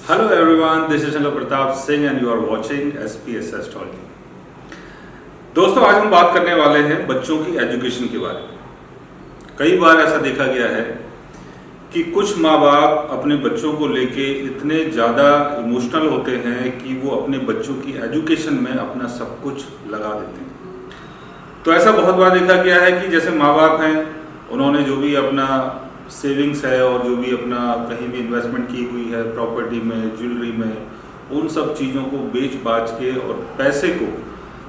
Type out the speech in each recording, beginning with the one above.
Hello everyone, this is Shankar Pratap Singh and you are watching SPS Astrology। दोस्तों, आज हम बात करने वाले हैं बच्चों की एजुकेशन के बारे में। कई बार ऐसा देखा गया है कि कुछ माँ बाप अपने बच्चों को लेके इतने ज़्यादा इमोशनल होते हैं कि वो अपने बच्चों की एजुकेशन में अपना सब कुछ लगा देते हैं। तो ऐसा बहुत बार देखा गया है कि जैसे माँ बाप हैं, उन्होंने जो भी अपना सेविंग्स है और जो भी अपना कहीं भी इन्वेस्टमेंट की हुई है प्रॉपर्टी में, ज्वेलरी में, उन सब चीज़ों को बेच बाच के और पैसे को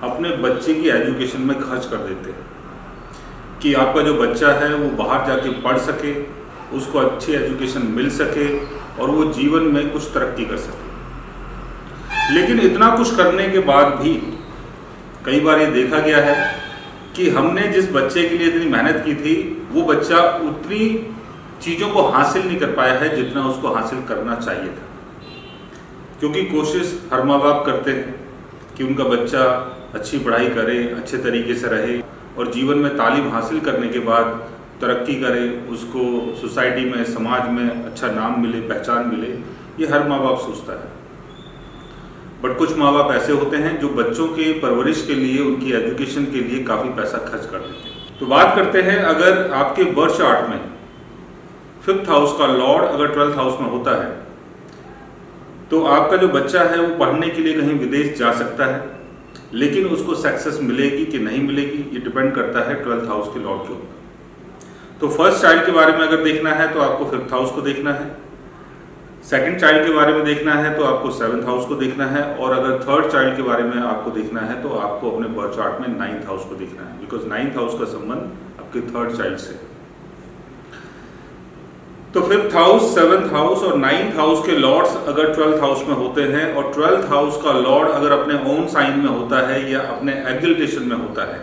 अपने बच्चे की एजुकेशन में खर्च कर देते हैं कि आपका जो बच्चा है वो बाहर जाके पढ़ सके, उसको अच्छी एजुकेशन मिल सके और वो जीवन में कुछ तरक्की कर सके। लेकिन इतना कुछ करने के बाद भी कई बार ये देखा गया है कि हमने जिस बच्चे के लिए इतनी मेहनत की थी वो बच्चा उतनी चीज़ों को हासिल नहीं कर पाया है जितना उसको हासिल करना चाहिए था। क्योंकि कोशिश हर माँ बाप करते हैं कि उनका बच्चा अच्छी पढ़ाई करे, अच्छे तरीके से रहे और जीवन में तालीम हासिल करने के बाद तरक्की करे, उसको सोसाइटी में, समाज में अच्छा नाम मिले, पहचान मिले। ये हर माँ बाप सोचता है। बट कुछ माँ बाप ऐसे होते हैं जो बच्चों के परवरिश के लिए, उनकी एजुकेशन के लिए काफ़ी पैसा खर्च कर देते हैं। तो बात करते हैं, अगर आपके बर्थ चार्ट में 5th हाउस का लॉर्ड अगर 12th हाउस में होता है तो आपका जो बच्चा है वो पढ़ने के लिए कहीं विदेश जा सकता है, लेकिन उसको सक्सेस मिलेगी कि नहीं मिलेगी ये डिपेंड करता है 12th हाउस के लॉर्ड के ऊपर। तो फर्स्ट चाइल्ड के बारे में अगर देखना है तो आपको 5th हाउस को देखना है, सेकंड चाइल्ड के बारे में देखना है तो आपको 7th हाउस को देखना है, और अगर थर्ड चाइल्ड के बारे में आपको देखना है तो आपको अपने बर्थ चार्ट में 9th हाउस को देखना है, बिकॉज 9th हाउस का संबंध आपके थर्ड चाइल्ड से। तो 5th हाउस, 7th हाउस और 9th हाउस के लॉर्ड्स अगर 12th हाउस में होते हैं और 12th हाउस का लॉर्ड अगर अपने ओन साइन में होता है या अपने एक्सल्टेशन में होता है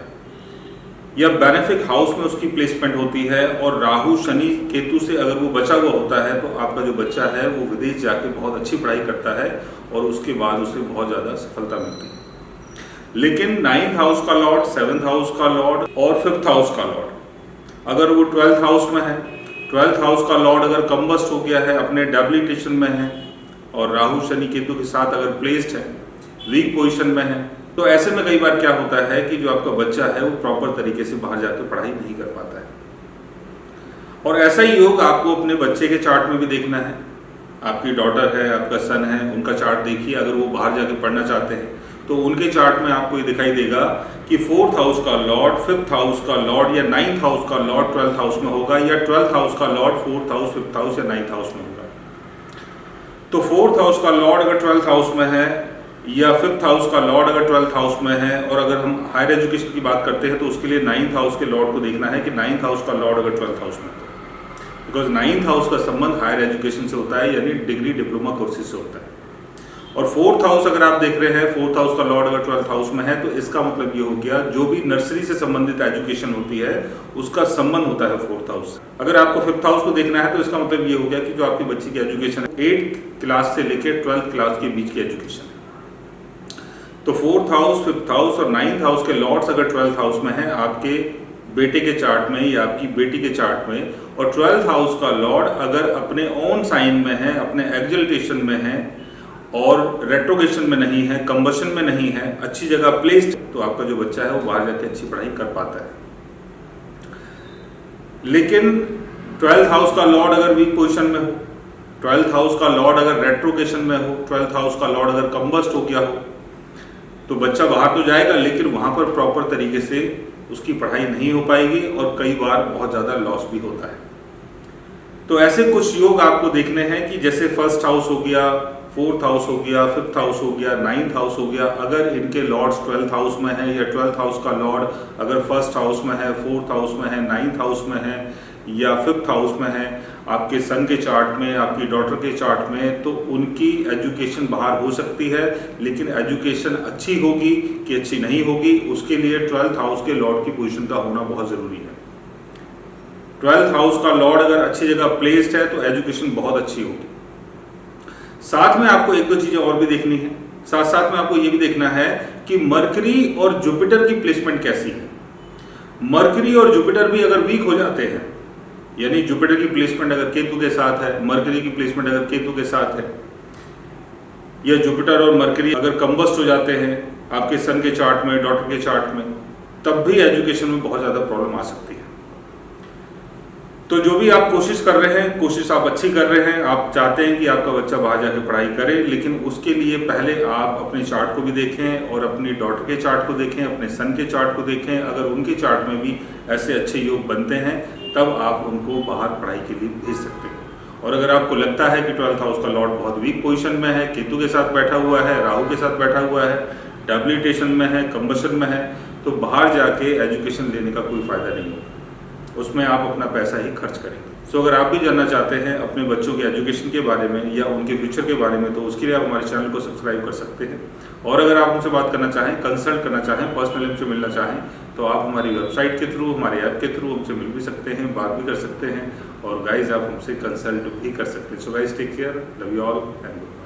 या बेनिफिक हाउस में उसकी प्लेसमेंट होती है और राहु, शनि, केतु से अगर वो बचा हुआ होता है तो आपका जो बच्चा है वो विदेश जाके बहुत अच्छी पढ़ाई करता है और उसके बाद उसे बहुत ज़्यादा सफलता मिलती है। लेकिन 9th हाउस का लॉर्ड, 7th हाउस का लॉर्ड और 5th हाउस का लॉर्ड अगर वो 12th हाउस में है, 12th हाउस का लॉर्ड अगर कंबस्ट हो गया है, अपने डेबिलिटेशन में है और राहु, शनि, केतु के साथ अगर प्लेस्ड है, वीक पोजीशन में है, तो ऐसे में कई बार क्या होता है कि जो आपका बच्चा है वो प्रॉपर तरीके से बाहर जाकर पढ़ाई नहीं कर पाता है। और ऐसा ही योग आपको अपने बच्चे के चार्ट में भी देखना है। आपकी डॉटर है, आपका सन है, उनका चार्ट देखिए। अगर वो बाहर जाके पढ़ना चाहते हैं तो उनके चार्ट में आपको ये दिखाई देगा कि 4th हाउस का लॉर्ड, 5th हाउस का लॉर्ड या 9th हाउस का लॉर्ड 12th हाउस में होगा, या 12th हाउस का Lord 4th house, 5th house या 9th हाउस में होगा। तो 4th हाउस का लॉर्ड अगर 12th हाउस में है या 5th हाउस का लॉर्ड अगर 12th हाउस में है, और अगर हम हायर एजुकेशन की बात करते हैं तो उसके लिए 9th हाउस के लॉर्ड को देखना है कि 9th हाउस का लॉर्ड अगर 12th हाउस में है, बिकॉज 9th हाउस का संबंध हायर एजुकेशन से होता है, यानी डिग्री, डिप्लोमा कोर्सेज से होता है। और 4th हाउस अगर आप देख रहे हैं, 4th हाउस का लॉर्ड अगर 12th हाउस में है तो इसका मतलब ये हो गया जो भी नर्सरी से संबंधित एजुकेशन होती है उसका संबंध होता है 4th हाउस से। अगर आपको 5th हाउस को देखना है तो इसका मतलब ये हो गया कि जो आपकी बच्ची की एजुकेशन है 8th क्लास से लेकर 12th क्लास के बीच की एजुकेशन है। तो 4th हाउस, 5th हाउस और 9th हाउस के लॉर्ड्स अगर 12th हाउस में है आपके बेटे के चार्ट में या आपकी बेटी के चार्ट में, और 12th हाउस का लॉर्ड अगर अपने ओन साइन में है, अपने एक्सल्टेशन में है और रेट्रोगेशन में नहीं है, कंबशन में नहीं है, अच्छी जगह प्लेस्ड, तो आपका जो बच्चा है वो बाहर जाके अच्छी पढ़ाई कर पाता है। लेकिन 12th हाउस का लॉर्ड अगर वीक पोजीशन में हो, 12th हाउस का लॉर्ड अगर रेट्रोगेशन में हो, 12th हाउस का लॉर्ड अगर कंबस्ट हो गया हो, तो बच्चा बाहर तो जाएगा लेकिन वहां पर प्रॉपर तरीके से उसकी पढ़ाई नहीं हो पाएगी और कई बार बहुत ज़्यादा लॉस भी होता है। तो ऐसे कुछ योग आपको देखने हैं कि जैसे 1st हाउस हो गया, 4th हाउस हो गया, 5th हाउस हो गया, 9th हाउस हो गया, अगर इनके लॉर्ड्स 12th हाउस में है या 12th हाउस का लॉर्ड अगर 1st हाउस में है, 4th हाउस में है, 9th हाउस में है या 5th हाउस में है आपके सन के चार्ट में, आपकी डॉटर के चार्ट में, तो उनकी एजुकेशन बाहर हो सकती है। लेकिन एजुकेशन अच्छी होगी कि अच्छी नहीं होगी उसके लिए 12th हाउस के लॉर्ड की पोजीशन का होना बहुत ज़रूरी है। 12th हाउस का लॉर्ड अगर अच्छी जगह प्लेस्ड है तो एजुकेशन बहुत अच्छी होगी। साथ में आपको एक दो चीज़ें और भी देखनी है। साथ साथ में आपको ये भी देखना है कि मरकरी और जुपिटर की प्लेसमेंट कैसी है। मरकरी और जुपिटर भी अगर वीक हो जाते हैं, यानी जुपिटर की प्लेसमेंट अगर केतु के साथ है, मरकरी की प्लेसमेंट अगर केतु के साथ है, या जुपिटर और मरकरी अगर कंबस्ट हो जाते हैं आपके सन के चार्ट में, डॉटर के चार्ट में, तब भी एजुकेशन में बहुत ज़्यादा प्रॉब्लम आ सकती है। तो जो भी आप कोशिश कर रहे हैं, कोशिश आप अच्छी कर रहे हैं, आप चाहते हैं कि आपका बच्चा बाहर जाके पढ़ाई करे, लेकिन उसके लिए पहले आप अपने चार्ट को भी देखें और अपनी डॉटर के चार्ट को देखें, अपने सन के चार्ट को देखें। अगर उनके चार्ट में भी ऐसे अच्छे योग बनते हैं तब आप उनको बाहर पढ़ाई के लिए भेज सकते हैं। और अगर आपको लगता है कि 12th हाउस का लॉर्ड बहुत वीक पोजीशन में है, केतु के साथ बैठा हुआ है, राहु के साथ बैठा हुआ है, डेबिलिटेशन में है, कंबशन में है, तो बाहर जाके एजुकेशन लेने का कोई फ़ायदा नहीं होगा, उसमें आप अपना पैसा ही खर्च करेंगे। सो अगर आप भी जानना चाहते हैं अपने बच्चों के एजुकेशन के बारे में या उनके फ्यूचर के बारे में, तो उसके लिए आप हमारे चैनल को सब्सक्राइब कर सकते हैं। और अगर आप हमसे बात करना चाहें, कंसल्ट करना चाहें, पर्सनली हमसे मिलना चाहें, तो आप हमारी वेबसाइट के थ्रू, हमारे ऐप के थ्रू हमसे मिल भी सकते हैं, बात भी कर सकते हैं, और गाइज आप हमसे कंसल्ट भी कर सकते हैं। So guys take care, love you all and good.